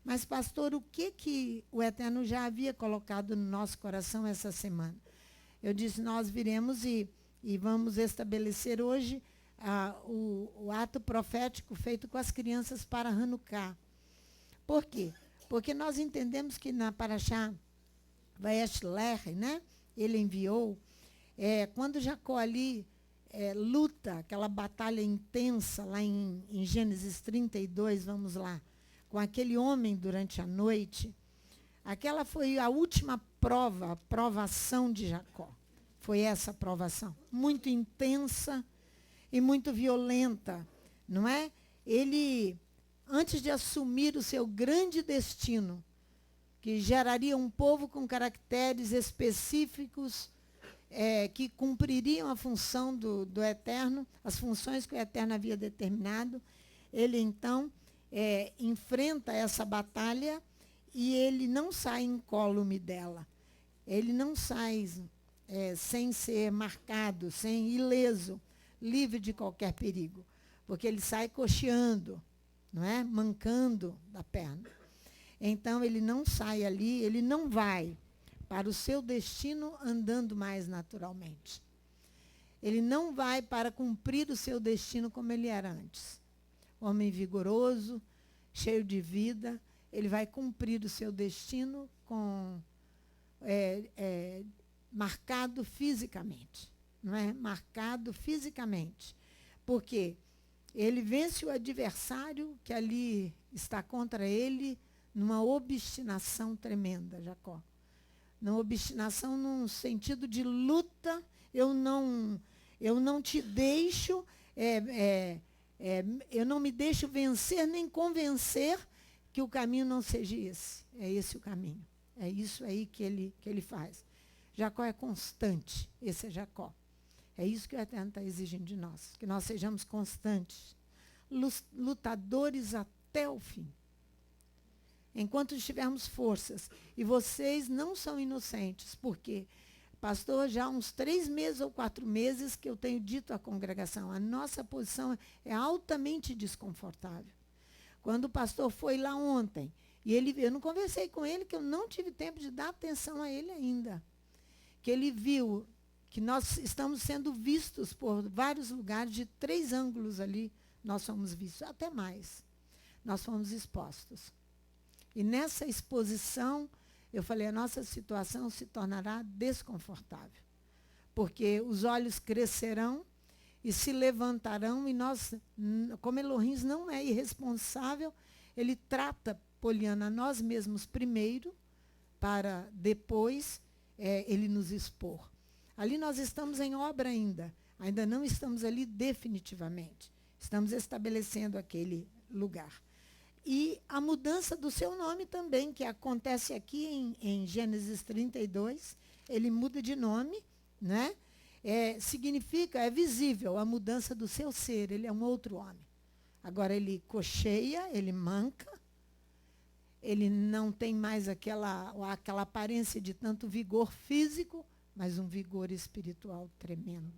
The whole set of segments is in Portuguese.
Mas, pastor, o que o Eterno já havia colocado no nosso coração essa semana? Eu disse, nós viremos e vamos estabelecer hoje o ato profético feito com as crianças para Hanukkah. Por quê? Porque nós entendemos que na Parashá Vaeshlech, né, ele enviou, quando Jacó ali luta, aquela batalha intensa lá em Gênesis 32, vamos lá, com aquele homem durante a noite, aquela foi a última prova, a provação de Jacó. Foi essa provação, muito intensa e muito violenta, não é? Ele, antes de assumir o seu grande destino, que geraria um povo com caracteres específicos, que cumpririam a função do Eterno, as funções que o Eterno havia determinado, ele então enfrenta essa batalha e ele não sai incólume dela. Ele não sai sem ser marcado, sem ileso, livre de qualquer perigo, porque ele sai coxeando, não é? Mancando da perna. Então, ele não sai ali, ele não vai para o seu destino andando mais naturalmente. Ele não vai para cumprir o seu destino como ele era antes. Homem vigoroso, cheio de vida, ele vai cumprir o seu destino com marcado fisicamente, não é? Marcado fisicamente. Porque ele vence o adversário que ali está contra ele numa obstinação tremenda, Jacó. Numa obstinação num sentido de luta, eu não te deixo, eu não me deixo vencer nem convencer que o caminho não seja esse. É esse o caminho. É isso aí que ele faz. Jacó é constante, esse é Jacó. É isso que o Eterno está exigindo de nós, que nós sejamos constantes, lutadores até o fim. Enquanto tivermos forças. E vocês não são inocentes, porque, pastor, já há uns 3 meses ou 4 meses que eu tenho dito à congregação, a nossa posição é altamente desconfortável. Quando o pastor foi lá ontem, e eu não conversei com ele, que eu não tive tempo de dar atenção a ele ainda. Que ele viu que nós estamos sendo vistos por vários lugares, de 3 ângulos ali, nós somos vistos, até mais. Nós fomos expostos. E nessa exposição, eu falei, a nossa situação se tornará desconfortável. Porque os olhos crescerão e se levantarão, e nós, como Elohim não é irresponsável, ele trata, Poliana, nós mesmos primeiro, para depois ele nos expor. Ali nós estamos em obra ainda não estamos ali definitivamente. Estamos estabelecendo aquele lugar. E a mudança do seu nome também, que acontece aqui em Gênesis 32, ele muda de nome, né? Significa, é visível a mudança do seu ser, ele é um outro homem. Agora ele coxeia, ele manca, ele não tem mais aquela aparência de tanto vigor físico, mas um vigor espiritual tremendo.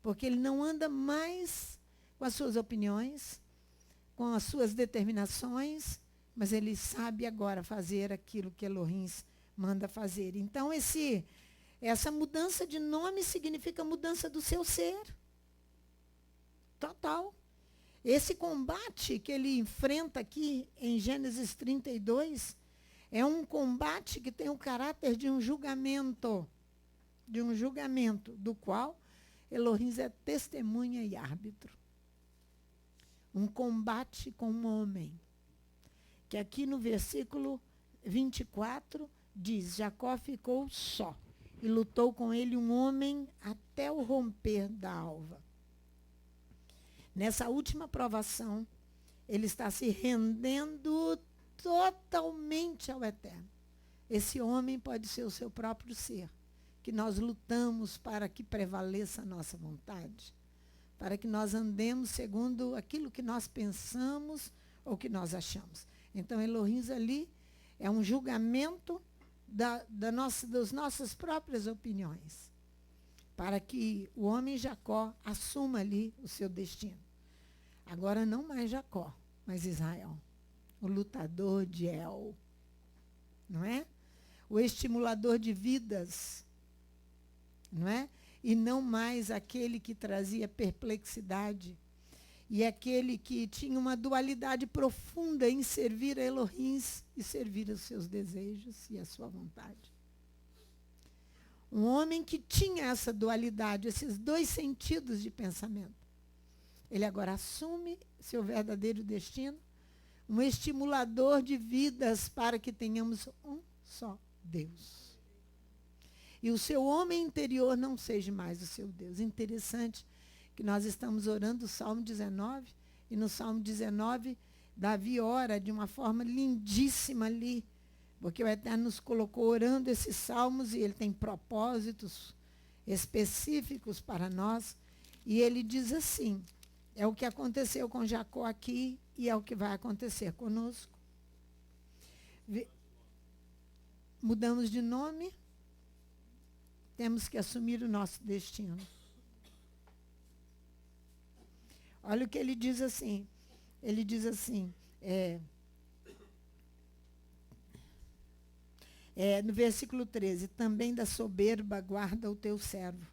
Porque ele não anda mais com as suas opiniões, com as suas determinações, mas ele sabe agora fazer aquilo que Elohim manda fazer. Então, essa mudança de nome significa mudança do seu ser. Total. Esse combate que ele enfrenta aqui em Gênesis 32 é um combate que tem o caráter de um julgamento, do qual Elohim é testemunha e árbitro. Um combate com um homem, que aqui no versículo 24 diz, Jacó ficou só, e lutou com ele um homem até o romper da alva. Nessa última provação, ele está se rendendo totalmente ao Eterno. Esse homem pode ser o seu próprio ser, que nós lutamos para que prevaleça a nossa vontade, para que nós andemos segundo aquilo que nós pensamos ou que nós achamos. Então, Elohim ali É um julgamento das nossas próprias opiniões, para que o homem Jacó assuma ali o seu destino. Agora não mais Jacó, mas Israel, o lutador de El, não é? O estimulador de vidas, não é? E não mais aquele que trazia perplexidade, e aquele que tinha uma dualidade profunda em servir a Elohim e servir os seus desejos e a sua vontade. Um homem que tinha essa dualidade, esses dois sentidos de pensamento. Ele agora assume seu verdadeiro destino, um estimulador de vidas para que tenhamos um só Deus. E o seu homem interior não seja mais o seu Deus. Interessante que nós estamos orando o Salmo 19, e no Salmo 19, Davi ora de uma forma lindíssima ali, porque o Eterno nos colocou orando esses salmos e ele tem propósitos específicos para nós. E ele diz assim, é o que aconteceu com Jacó aqui e é o que vai acontecer conosco. Mudamos de nome, temos que assumir o nosso destino. Olha o que ele diz assim. Ele diz assim, no versículo 13, também da soberba guarda o teu servo,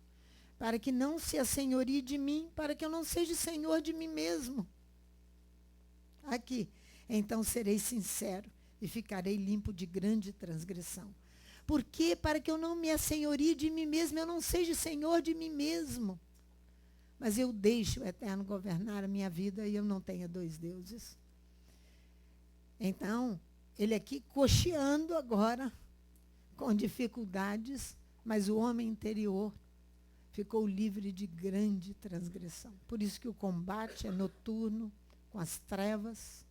para que não se assenhorie de mim, para que eu não seja senhor de mim mesmo. Aqui, então serei sincero e ficarei limpo de grande transgressão. Por quê? Para que eu não me assenhorie de mim mesmo, eu não seja senhor de mim mesmo. Mas eu deixo o Eterno governar a minha vida e eu não tenha dois deuses. Então, ele aqui cocheando agora, com dificuldades, mas o homem interior ficou livre de grande transgressão. Por isso que o combate é noturno, com as trevas.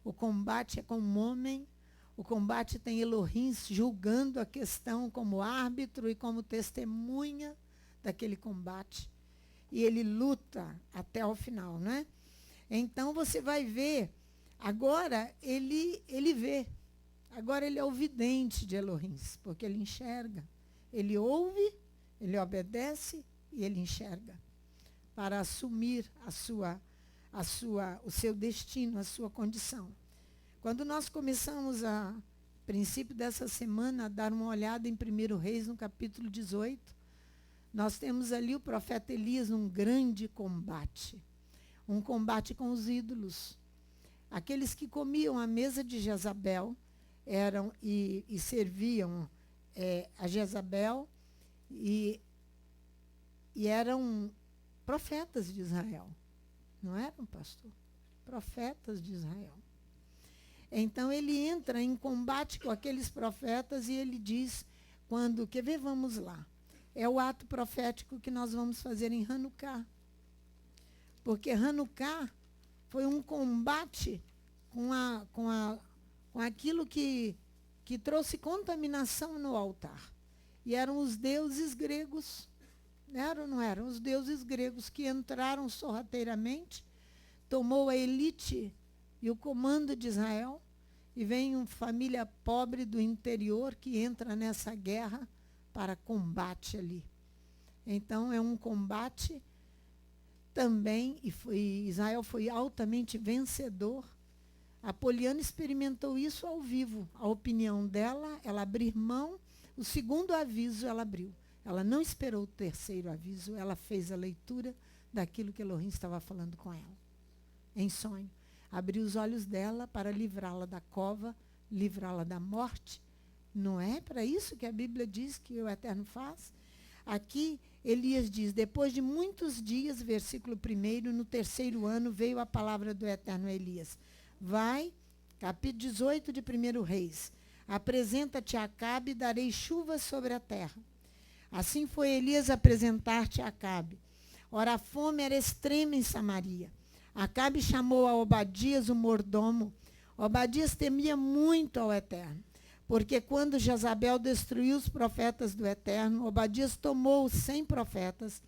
O combate é com o homem. O combate tem Elohim julgando a questão como árbitro e como testemunha daquele combate. E ele luta até o final, não é? Então você vai ver, agora ele vê. Agora ele é o vidente de Elohim, porque ele enxerga. Ele ouve, ele obedece e ele enxerga. Para assumir o seu destino, a sua condição. Quando nós começamos a princípio dessa semana a dar uma olhada em 1 Reis, no capítulo 18, nós temos ali o profeta Elias num grande combate. Um combate com os ídolos. Aqueles que comiam à mesa de Jezabel eram e serviam a Jezabel e eram profetas de Israel. Não eram, pastor? Profetas de Israel. Então ele entra em combate com aqueles profetas e ele diz, quer ver, vamos lá. É o ato profético que nós vamos fazer em Hanukkah. Porque Hanukkah foi um combate com aquilo que trouxe contaminação no altar. E eram os deuses gregos, eram ou não eram? Os deuses gregos que entraram sorrateiramente, tomou a elite e o comando de Israel, e vem uma família pobre do interior que entra nessa guerra para combate ali. Então, é um combate também, Israel foi altamente vencedor. A Poliana experimentou isso ao vivo. A opinião dela, ela abrir mão, o segundo aviso ela abriu. Ela não esperou o terceiro aviso, ela fez a leitura daquilo que Elohim estava falando com ela, em sonho. Abriu os olhos dela para livrá-la da cova, livrá-la da morte. Não é para isso que a Bíblia diz que o Eterno faz? Aqui, Elias diz, depois de muitos dias, versículo 1, no terceiro ano, veio a palavra do Eterno a Elias. Vai, capítulo 18 de 1 Reis, apresenta-te a Acabe e darei chuvas sobre a terra. Assim foi Elias apresentar-te a Acabe. Ora, a fome era extrema em Samaria. Acabe chamou a Obadias, o mordomo. Obadias temia muito ao Eterno, porque quando Jezabel destruiu os profetas do Eterno, Obadias tomou os 100 profetas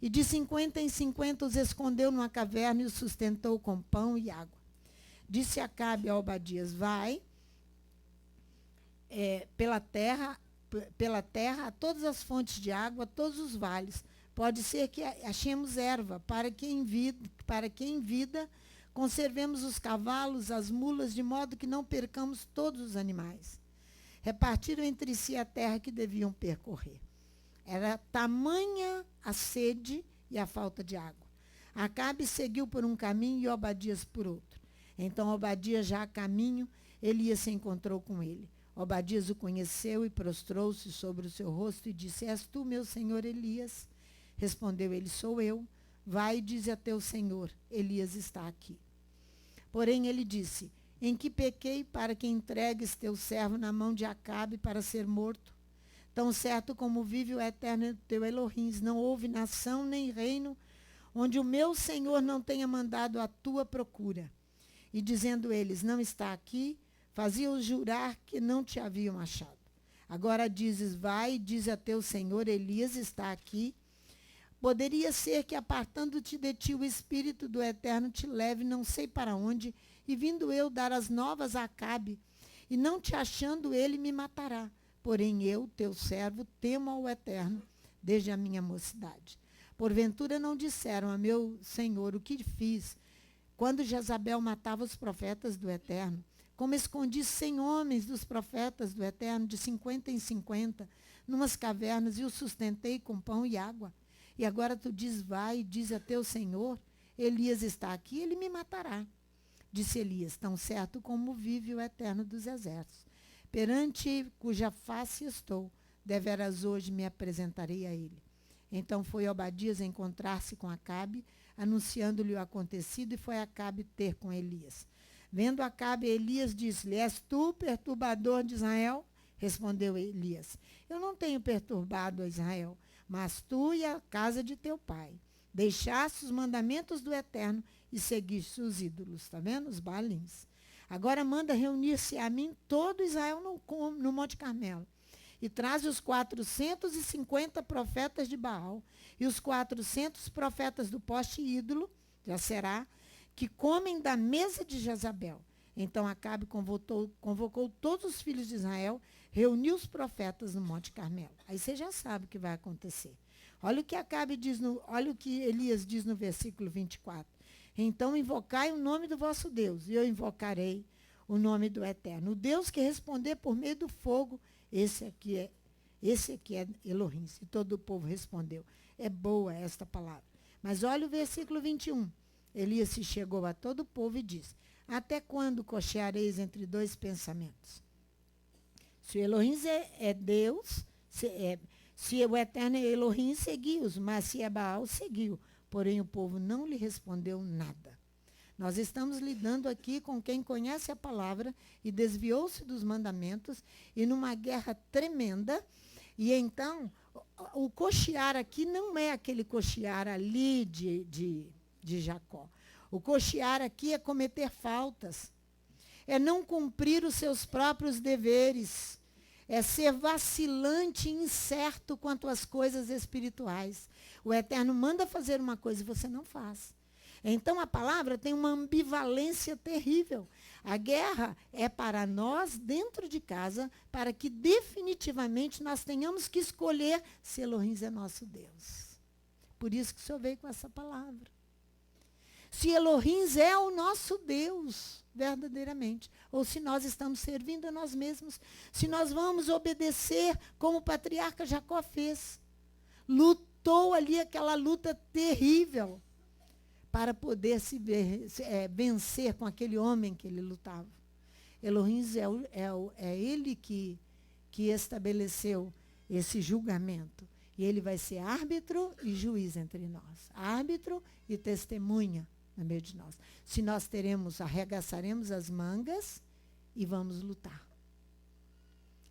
e de 50 em 50 os escondeu numa caverna e os sustentou com pão e água. Disse Acabe a Obadias, vai, pela terra, a todas as fontes de água, a todos os vales. Pode ser que achemos erva, para que em vida conservemos os cavalos, as mulas, de modo que não percamos todos os animais. Repartiram entre si a terra que deviam percorrer. Era tamanha a sede e a falta de água. Acabe seguiu por um caminho e Obadias por outro. Então Obadias, já a caminho, Elias se encontrou com ele. Obadias o conheceu e prostrou-se sobre o seu rosto e disse: És tu, meu senhor Elias? Respondeu ele: Sou eu. Vai e dize a teu senhor: Elias está aqui. Porém ele disse: Em que pequei para que entregues teu servo na mão de Acabe para ser morto? Tão certo como vive o eterno teu Elohim, não houve nação nem reino onde o meu senhor não tenha mandado a tua procura. E dizendo eles: Não está aqui, fazia-os jurar que não te haviam achado. Agora dizes: Vai e diz a teu senhor: Elias está aqui. Poderia ser que, apartando-te de ti, o Espírito do Eterno te leve não sei para onde, e vindo eu dar as novas a Acabe, e não te achando ele, me matará. Porém eu, teu servo, temo ao Eterno, desde a minha mocidade. Porventura não disseram a meu senhor o que fiz, quando Jezabel matava os profetas do Eterno, como escondi 100 homens dos profetas do Eterno, de 50 em 50, numas cavernas, e os sustentei com pão e água. E agora tu diz: Vai e diz a teu senhor: Elias está aqui, ele me matará. Disse Elias: Tão certo como vive o Eterno dos exércitos, perante cuja face estou, deveras hoje me apresentarei a ele. Então foi Obadias encontrar-se com Acabe, anunciando-lhe o acontecido, e foi Acabe ter com Elias. Vendo Acabe, Elias disse-lhe: És tu, perturbador de Israel? Respondeu Elias: Eu não tenho perturbado a Israel, mas tu e a casa de teu pai deixaste os mandamentos do Eterno e seguiste os ídolos. Está vendo? Os Baalins. Agora manda reunir-se a mim todo Israel no Monte Carmelo. E traz os 450 profetas de Baal e os 400 profetas do poste ídolo, já será, que comem da mesa de Jezabel. Então Acabe convocou todos os filhos de Israel, reuniu os profetas no Monte Carmelo. Aí você já sabe o que vai acontecer. Olha o que Acabe diz, olha o que Elias diz no versículo 24. Então invocai o nome do vosso Deus, e eu invocarei o nome do Eterno. O Deus que responder por meio do fogo, esse aqui é Elohim. E todo o povo respondeu. É boa esta palavra. Mas olha o versículo 21. Elias se chegou a todo o povo e disse: Até quando cocheareis entre dois pensamentos? Se o Elohim é Deus, se o Eterno é Elohim, segui-os, mas se é Baal, seguiu. Porém o povo não lhe respondeu nada. Nós estamos lidando aqui com quem conhece a palavra e desviou-se dos mandamentos, e numa guerra tremenda. E então, o cochear aqui não é aquele cochear ali de Jacó. O cochear aqui é cometer faltas, é não cumprir os seus próprios deveres, é ser vacilante e incerto quanto às coisas espirituais. O Eterno manda fazer uma coisa e você não faz. Então a palavra tem uma ambivalência terrível. A guerra é para nós dentro de casa, para que definitivamente nós tenhamos que escolher se Elohim é nosso Deus. Por isso que o Senhor veio com essa palavra. Se Elohim é o nosso Deus, verdadeiramente, ou se nós estamos servindo a nós mesmos, se nós vamos obedecer como o patriarca Jacó fez. Lutou ali aquela luta terrível para poder vencer com aquele homem que ele lutava. Elohim é ele que estabeleceu esse julgamento. E ele vai ser árbitro e juiz entre nós. Árbitro e testemunha no meio de nós. Se nós arregaçaremos as mangas e vamos lutar.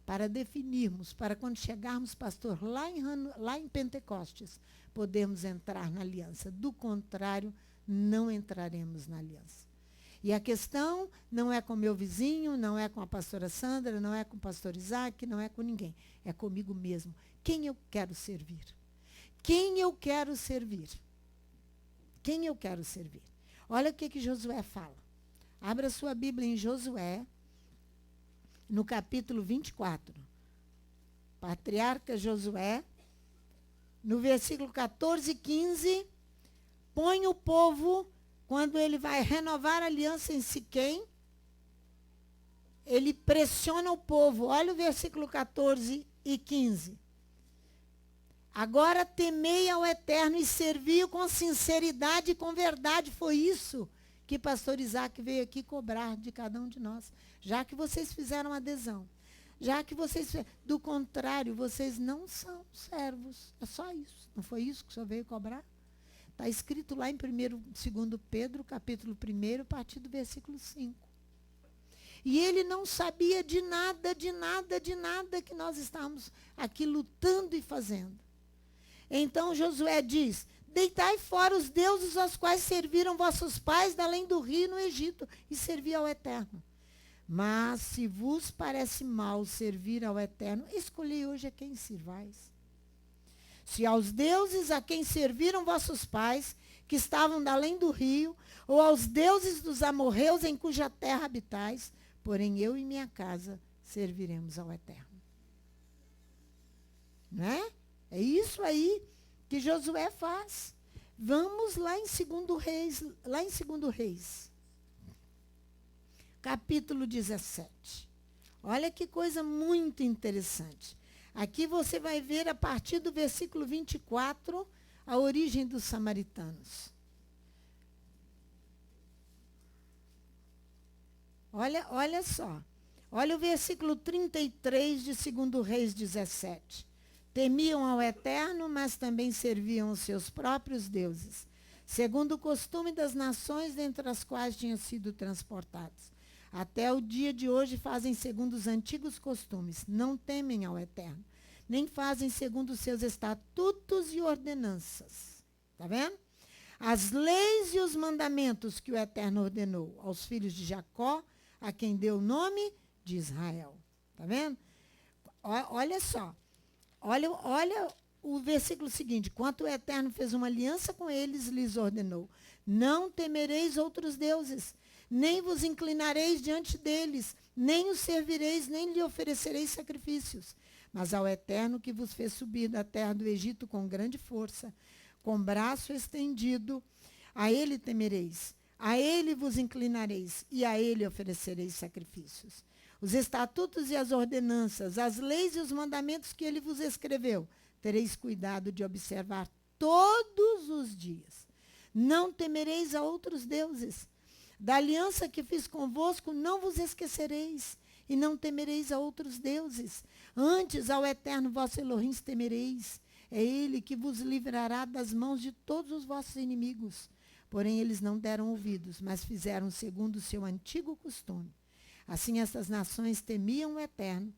Para definirmos, para quando chegarmos, pastor, lá em Pentecostes, podermos entrar na aliança. Do contrário, não entraremos na aliança. E a questão não é com meu vizinho, não é com a pastora Sandra, não é com o pastor Isaac, não é com ninguém. É comigo mesmo. Quem eu quero servir? Quem eu quero servir? Quem eu quero servir? Olha o que Josué fala. Abra sua Bíblia em Josué. no capítulo 24. Patriarca Josué, no versículo 14 e 15, põe o povo, quando ele vai renovar a aliança em Siquém, ele pressiona o povo. Olha o versículo 14 e 15. Agora temei ao Eterno e servi-o com sinceridade e com verdade. Foi isso que pastor Isaac veio aqui cobrar de cada um de nós. Já que vocês fizeram adesão, já que vocês, do contrário, vocês não são servos. É só isso. Não foi isso que o senhor veio cobrar? Está escrito lá em 2 Pedro, capítulo 1, a partir do versículo 5. E ele não sabia de nada que nós estávamos aqui lutando e fazendo. Então Josué diz: deitai fora os deuses aos quais serviram vossos pais da além do rio no Egito, e servi ao Eterno. Mas se vos parece mal servir ao Eterno, escolhei hoje a quem sirvais. Se aos deuses a quem serviram vossos pais, que estavam da além do rio, ou aos deuses dos amorreus em cuja terra habitais, porém eu e minha casa serviremos ao Eterno. Não é? É isso aí que Josué faz. Vamos lá em 2 Reis, capítulo 17. Olha que coisa muito interessante. Aqui você vai ver, a partir do versículo 24, a origem dos samaritanos. Olha só. Olha o versículo 33 de 2 Reis 17. Temiam ao Eterno, mas também serviam os seus próprios deuses, segundo o costume das nações dentre as quais tinham sido transportados. Até o dia de hoje fazem segundo os antigos costumes, não temem ao Eterno, nem fazem segundo os seus estatutos e ordenanças. Está vendo? As leis e os mandamentos que o Eterno ordenou aos filhos de Jacó, a quem deu o nome de Israel. Está vendo? Olha só. Olha o versículo seguinte. Quanto o Eterno fez uma aliança com eles, lhes ordenou: não temereis outros deuses, nem vos inclinareis diante deles, nem os servireis, nem lhe oferecereis sacrifícios. Mas ao Eterno que vos fez subir da terra do Egito com grande força, com braço estendido, a ele temereis, a ele vos inclinareis, e a ele oferecereis sacrifícios. Os estatutos e as ordenanças, as leis e os mandamentos que ele vos escreveu, tereis cuidado de observar todos os dias. Não temereis a outros deuses. Da aliança que fiz convosco, não vos esquecereis, e não temereis a outros deuses. Antes, ao Eterno vosso Elohim temereis. É ele que vos livrará das mãos de todos os vossos inimigos. Porém, eles não deram ouvidos, mas fizeram segundo o seu antigo costume. Assim, essas nações temiam o Eterno,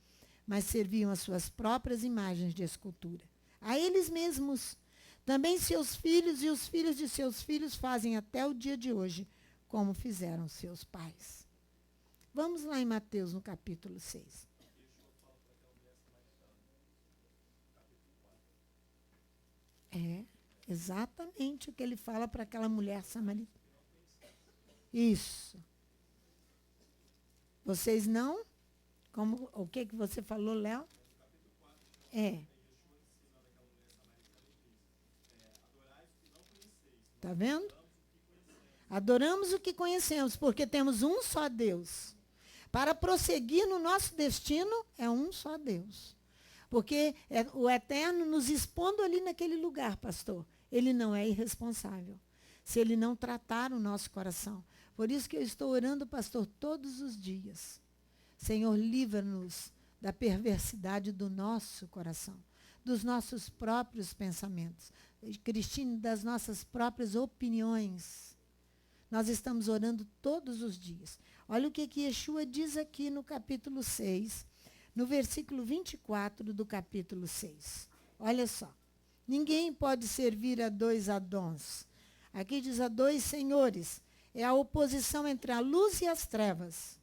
mas serviam as suas próprias imagens de escultura. A eles mesmos, também seus filhos e os filhos de seus filhos fazem até o dia de hoje, como fizeram seus pais. Vamos lá em Mateus, no capítulo 6. É exatamente o que ele fala para aquela mulher samaritana. Isso. Vocês não? Como, o que você falou, Léo? É. Está vendo? Adoramos o que conhecemos, porque temos um só Deus. Para prosseguir no nosso destino, é um só Deus. Porque o Eterno nos expondo ali naquele lugar, pastor. Ele não é irresponsável. Se ele não tratar o nosso coração. Por isso que eu estou orando, pastor, todos os dias. Senhor, livra-nos da perversidade do nosso coração, dos nossos próprios pensamentos. Cristine, das nossas próprias opiniões. Nós estamos orando todos os dias. Olha o que Yeshua diz aqui no capítulo 6, no versículo 24 do capítulo 6. Olha só. Ninguém pode servir a dois Adons. Aqui diz a dois senhores. É a oposição entre a luz e as trevas.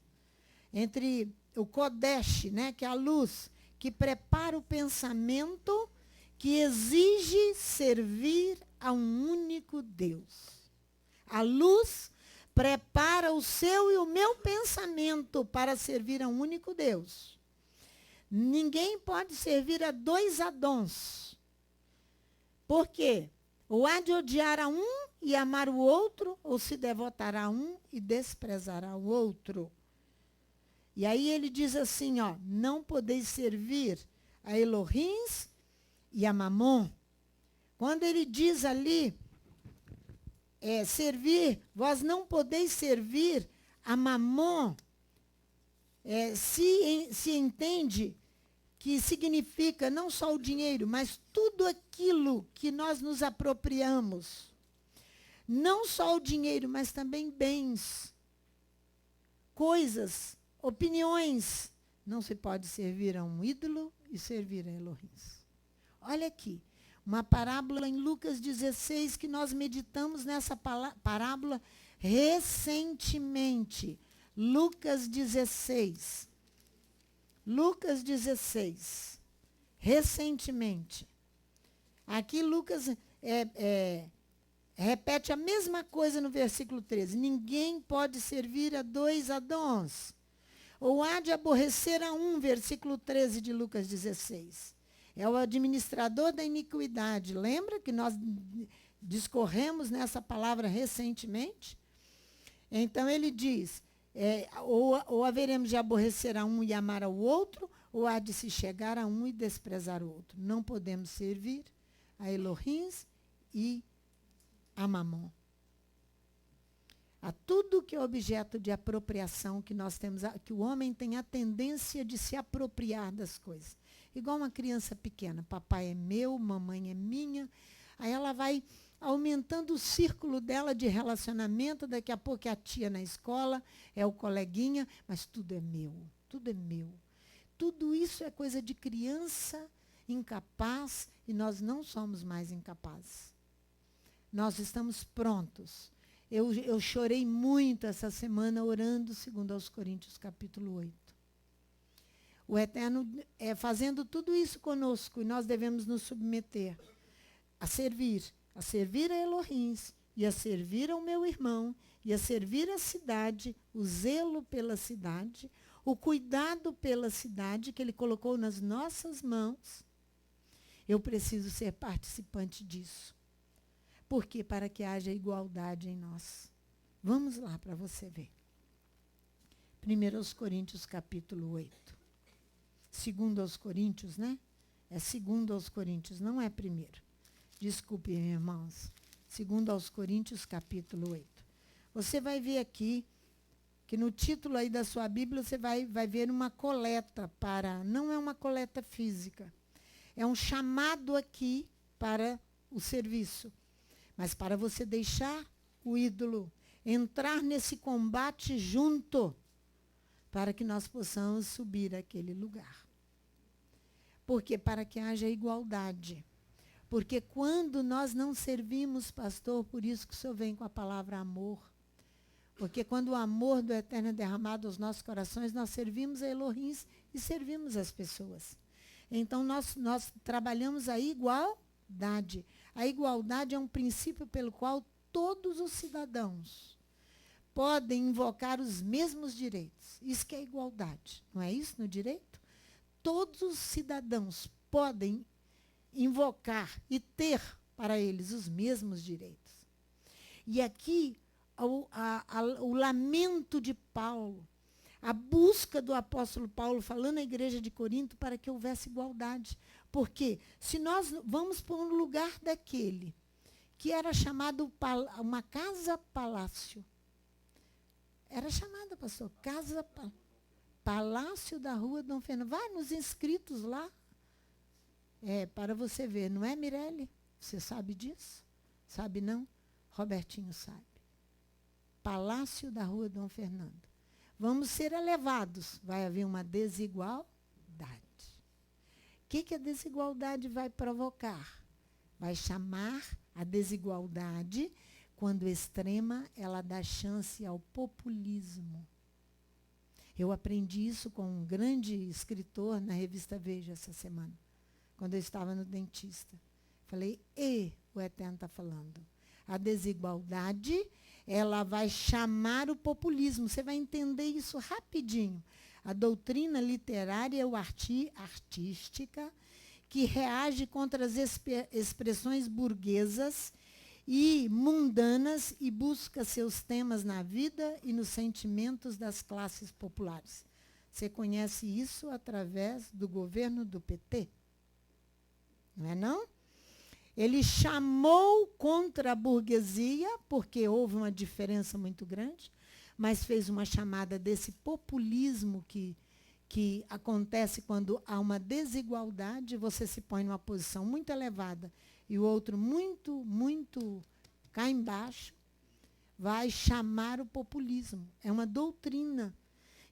Entre o Kodesh, né, que é a luz, que prepara o pensamento, que exige servir a um único Deus. A luz prepara o seu e o meu pensamento para servir a um único Deus. Ninguém pode servir a dois Adons. Por quê? Ou há de odiar a um e amar o outro, ou se devotará a um e desprezará o outro. E aí ele diz assim, ó, não podeis servir a Elohins e a Mamon. Quando ele diz ali, servir, vós não podeis servir a Mamon, se entende que significa não só o dinheiro, mas tudo aquilo que nós nos apropriamos. Não só o dinheiro, mas também bens, coisas, opiniões. Não se pode servir a um ídolo e servir a Elohim. Olha aqui, uma parábola em Lucas 16, que nós meditamos nessa parábola recentemente. Lucas 16. Lucas 16. Recentemente. Aqui Lucas repete a mesma coisa no versículo 13. Ninguém pode servir a dois Adons. Ou há de aborrecer a um, versículo 13 de Lucas 16. É o administrador da iniquidade. Lembra que nós discorremos nessa palavra recentemente? Então ele diz, ou haveremos de aborrecer a um e amar ao outro, ou há de se chegar a um e desprezar o outro. Não podemos servir a Elohins e a Mamon. A tudo que é objeto de apropriação que nós temos, que o homem tem a tendência de se apropriar das coisas. Igual uma criança pequena, papai é meu, mamãe é minha, aí ela vai aumentando o círculo dela de relacionamento, daqui a pouco é a tia na escola, é o coleguinha, mas tudo é meu, tudo é meu. Tudo isso é coisa de criança incapaz e nós não somos mais incapazes. Nós estamos prontos. Eu chorei muito essa semana orando, segundo aos Coríntios, capítulo 8. O Eterno fazendo tudo isso conosco, e nós devemos nos submeter a servir a Elohins, e a servir ao meu irmão, e a servir a cidade, o zelo pela cidade, o cuidado pela cidade que Ele colocou nas nossas mãos. Eu preciso ser participante disso. Por quê? Para que haja igualdade em nós. Vamos lá para você ver. 1 aos Coríntios, capítulo 8. 2 aos Coríntios, né? É 2 aos Coríntios, não é primeiro. Desculpe, irmãos. 2 aos Coríntios, capítulo 8. Você vai ver aqui, que no título aí da sua Bíblia, você vai ver uma coleta para... Não é uma coleta física. É um chamado aqui para o serviço. Mas para você deixar o ídolo, entrar nesse combate junto, para que nós possamos subir àquele lugar. Porque para que haja igualdade. Porque quando nós não servimos, pastor, por isso que o senhor vem com a palavra amor. Porque quando o amor do Eterno é derramado aos nossos corações, nós servimos a Elohins e servimos as pessoas. Então, nós trabalhamos a igualdade. A igualdade é um princípio pelo qual todos os cidadãos podem invocar os mesmos direitos. Isso que é igualdade, não é isso no direito? Todos os cidadãos podem invocar e ter para eles os mesmos direitos. E aqui, o lamento de Paulo, a busca do apóstolo Paulo falando à igreja de Corinto para que houvesse igualdade. Porque se nós vamos para um lugar daquele que era chamado uma casa-palácio, era chamada, pastor, Palácio da Rua Dom Fernando. Vai nos inscritos lá, para você ver, não é, Mirelle? Você sabe disso? Sabe não? Robertinho sabe. Palácio da Rua Dom Fernando. Vamos ser elevados, vai haver uma desigualdade. O que a desigualdade vai provocar? Vai chamar a desigualdade, quando extrema, ela dá chance ao populismo. Eu aprendi isso com um grande escritor na revista Veja essa semana, quando eu estava no dentista. Falei, o Eterno está falando. A desigualdade, ela vai chamar o populismo. Você vai entender isso rapidinho. A doutrina literária ou artística que reage contra as expressões burguesas e mundanas e busca seus temas na vida e nos sentimentos das classes populares. Você conhece isso através do governo do PT? Não é não? Ele chamou contra a burguesia, porque houve uma diferença muito grande, mas fez uma chamada desse populismo que acontece quando há uma desigualdade, você se põe numa posição muito elevada e o outro muito cá embaixo, vai chamar o populismo. É uma doutrina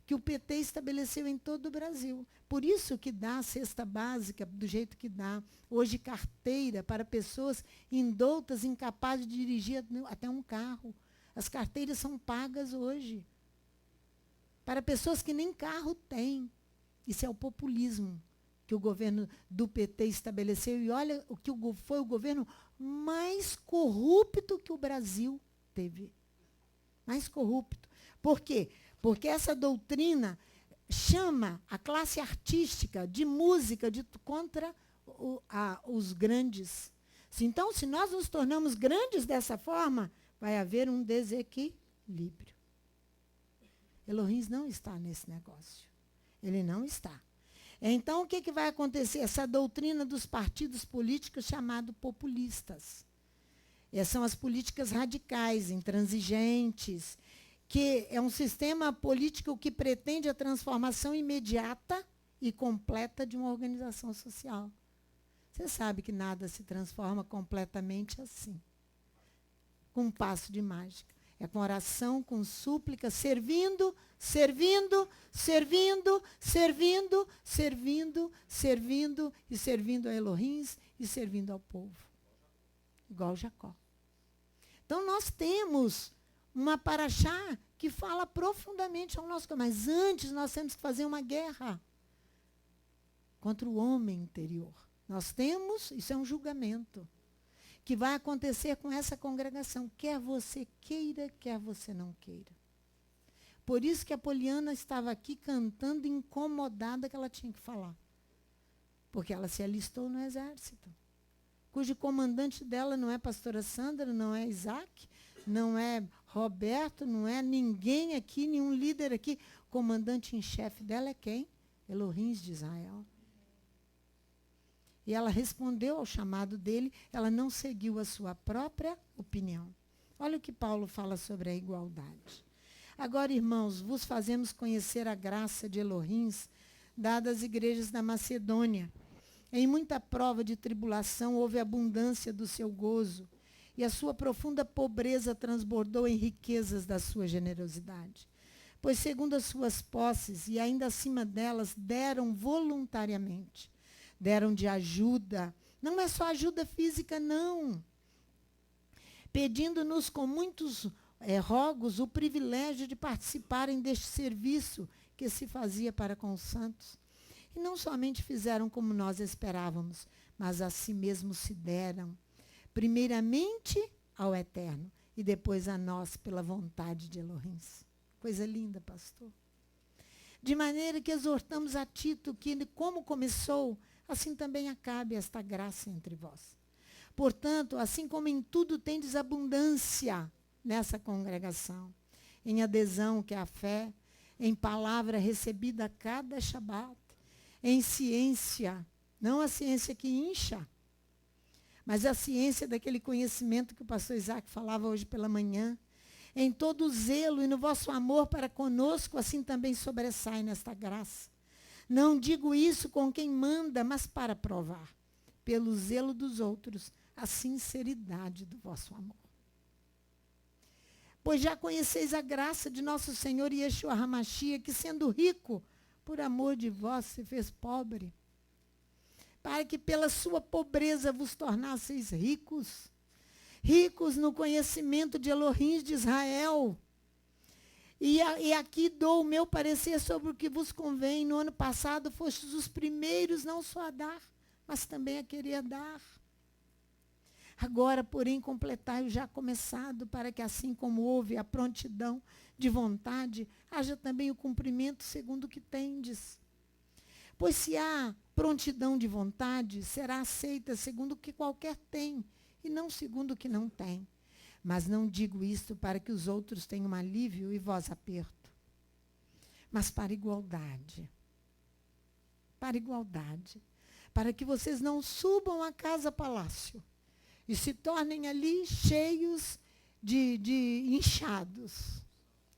que o PT estabeleceu em todo o Brasil. Por isso que dá a cesta básica do jeito que dá. Hoje, carteira para pessoas indoutas, incapazes de dirigir até um carro. As carteiras são pagas hoje. Para pessoas que nem carro têm. Isso é o populismo que o governo do PT estabeleceu. E olha o que foi o governo mais corrupto que o Brasil teve. Mais corrupto. Por quê? Porque essa doutrina chama a classe artística de música contra os grandes. Então, se nós nos tornamos grandes dessa forma, vai haver um desequilíbrio. Elohim não está nesse negócio. Ele não está. Então, o que vai acontecer? Essa doutrina dos partidos políticos chamados populistas. Essas são as políticas radicais, intransigentes, que é um sistema político que pretende a transformação imediata e completa de uma organização social. Você sabe que nada se transforma completamente assim, com um passo de mágica. É com oração, com súplica, servindo, servindo, servindo, servindo, servindo, servindo e servindo a Elohim e servindo ao povo. Igual Jacó. Então, nós temos uma paraxá que fala profundamente ao nosso coração. Mas antes nós temos que fazer uma guerra contra o homem interior. Nós temos, isso é um julgamento, que vai acontecer com essa congregação, quer você queira, quer você não queira. Por isso que a Poliana estava aqui cantando incomodada que ela tinha que falar. Porque ela se alistou no exército, cujo comandante dela não é a pastora Sandra, não é Isaac, não é Roberto, não é ninguém aqui, nenhum líder aqui. O comandante em chefe dela é quem? Elohim de Israel. E ela respondeu ao chamado dele, ela não seguiu a sua própria opinião. Olha o que Paulo fala sobre a igualdade. Agora, irmãos, vos fazemos conhecer a graça de Elohim dada às igrejas da Macedônia. Em muita prova de tribulação houve abundância do seu gozo, e a sua profunda pobreza transbordou em riquezas da sua generosidade. Pois, segundo as suas posses, e ainda acima delas, deram voluntariamente. Deram de ajuda. Não é só ajuda física, não. Pedindo-nos com muitos rogos o privilégio de participarem deste serviço que se fazia para com os santos. E não somente fizeram como nós esperávamos, mas a si mesmos se deram. Primeiramente ao Eterno e depois a nós pela vontade de Elohim. Coisa linda, pastor. De maneira que exortamos a Tito que, como começou, assim também acabe esta graça entre vós. Portanto, assim como em tudo tendes abundância nessa congregação, em adesão, que é a fé, em palavra recebida a cada Shabat, em ciência, não a ciência que incha, mas a ciência daquele conhecimento que o pastor Isaac falava hoje pela manhã, em todo o zelo e no vosso amor para conosco, assim também sobressai nesta graça. Não digo isso com quem manda, mas para provar, pelo zelo dos outros, a sinceridade do vosso amor. Pois já conheceis a graça de nosso Senhor Yeshua HaMashiach, que sendo rico, por amor de vós se fez pobre, para que pela sua pobreza vos tornasseis ricos, ricos no conhecimento de Elohim de Israel. E aqui dou o meu parecer sobre o que vos convém. No ano passado fostes os primeiros não só a dar, mas também a querer dar. Agora, porém, completai o já começado, para que assim como houve a prontidão de vontade, haja também o cumprimento segundo o que tendes. Pois se há prontidão de vontade, será aceita segundo o que qualquer tem, e não segundo o que não tem. Mas não digo isto para que os outros tenham alívio e vós aperto, mas para igualdade. Para igualdade. Para que vocês não subam a casa-palácio e se tornem ali cheios de inchados,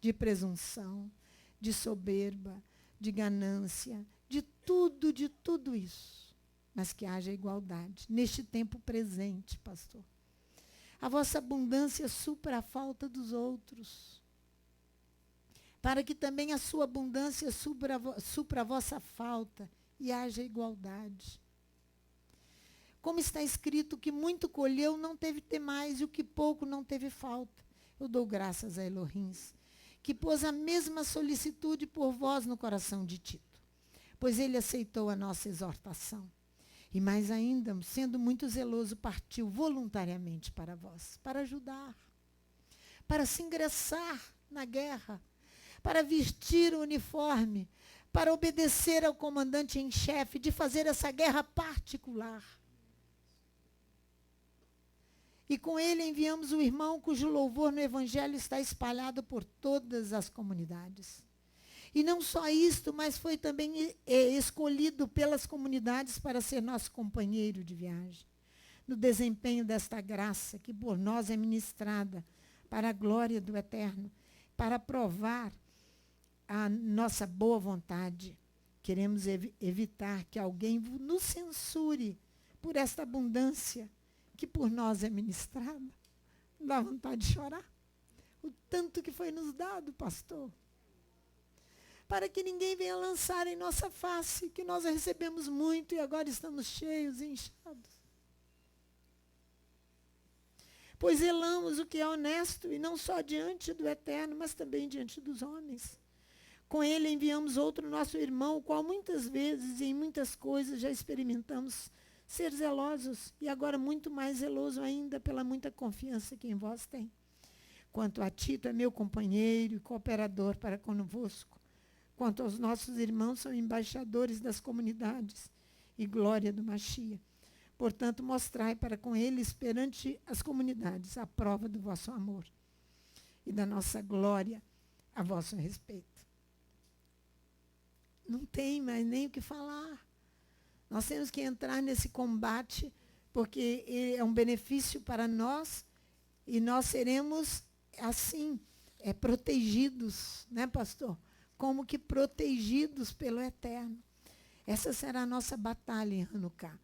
de presunção, de soberba, de ganância, de tudo isso. Mas que haja igualdade neste tempo presente, pastor. A vossa abundância supra a falta dos outros, para que também a sua abundância supra a vossa falta e haja igualdade. Como está escrito, que muito colheu não teve ter mais, e o que pouco não teve falta. Eu dou graças a Elohim, que pôs a mesma solicitude por vós no coração de Tito, pois ele aceitou a nossa exortação. E mais ainda, sendo muito zeloso, partiu voluntariamente para vós, para ajudar, para se ingressar na guerra, para vestir o uniforme, para obedecer ao comandante em chefe, de fazer essa guerra particular. E com ele enviamos o irmão cujo louvor no evangelho está espalhado por todas as comunidades. E não só isto, mas foi também escolhido pelas comunidades para ser nosso companheiro de viagem, no desempenho desta graça que por nós é ministrada para a glória do Eterno, para provar a nossa boa vontade. Queremos evitar que alguém nos censure por esta abundância que por nós é ministrada. Dá vontade de chorar. O tanto que foi nos dado, pastor. Para que ninguém venha lançar em nossa face que nós recebemos muito e agora estamos cheios e inchados. Pois zelamos o que é honesto, e não só diante do Eterno, mas também diante dos homens. Com ele enviamos outro nosso irmão, o qual muitas vezes e em muitas coisas já experimentamos ser zelosos, e agora muito mais zeloso ainda pela muita confiança que em vós tem. Quanto a Tito, é meu companheiro e cooperador para convosco. Quanto aos nossos irmãos, são embaixadores das comunidades e glória do Machia. Portanto, mostrai para com eles perante as comunidades a prova do vosso amor e da nossa glória a vosso respeito. Não tem mais nem o que falar. Nós temos que entrar nesse combate, porque é um benefício para nós, e nós seremos, assim, protegidos, né, pastor? Como que protegidos pelo Eterno. Essa será a nossa batalha em Hanukkah.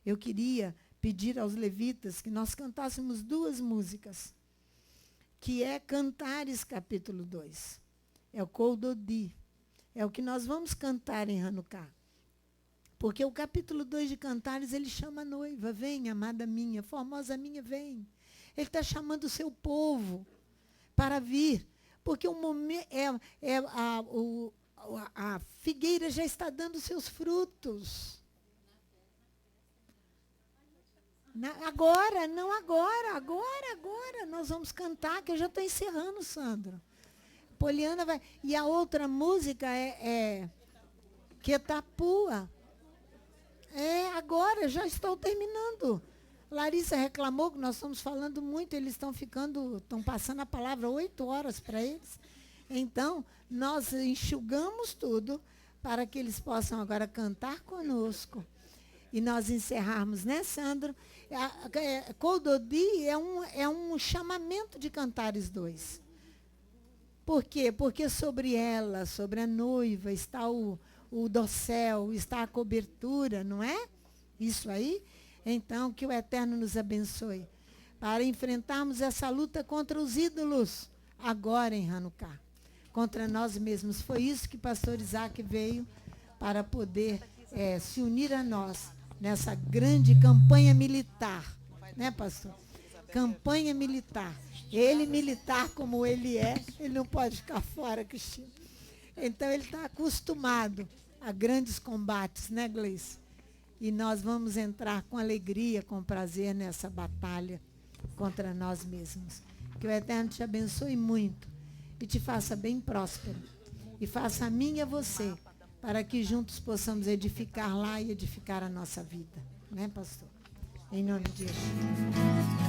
Eu queria pedir aos levitas que nós cantássemos 2 músicas, que é Cantares, capítulo 2. É o Kol Dodi. É o que nós vamos cantar em Hanukkah. Porque o capítulo 2 de Cantares, ele chama a noiva. Vem, amada minha, formosa minha, vem. Ele está chamando o seu povo para vir. Porque o momento a figueira já está dando seus frutos. Agora. Nós vamos cantar, que eu já estou encerrando, Sandro. Poliana vai. E a outra música é Quetapua. Agora, já estou terminando. Larissa reclamou que nós estamos falando muito, eles estão passando a palavra 8 horas para eles. Então, nós enxugamos tudo para que eles possam agora cantar conosco. E nós encerrarmos, né, Sandro? Kol Dodi é um chamamento de Cantares 2. Por quê? Porque sobre ela, sobre a noiva, está o dossel, está a cobertura, não é? Isso aí? Então, que o Eterno nos abençoe para enfrentarmos essa luta contra os ídolos, agora em Hanukkah, contra nós mesmos. Foi isso que o pastor Isaac veio para poder se unir a nós nessa grande campanha militar, né, pastor? Campanha militar. Ele militar como ele não pode ficar fora, Cristina. Então, ele está acostumado a grandes combates, né, Gleice? E nós vamos entrar com alegria, com prazer nessa batalha contra nós mesmos. Que o Eterno te abençoe muito e te faça bem próspero. E faça a mim e a você, para que juntos possamos edificar lá e edificar a nossa vida. Né, pastor? Em nome de Jesus.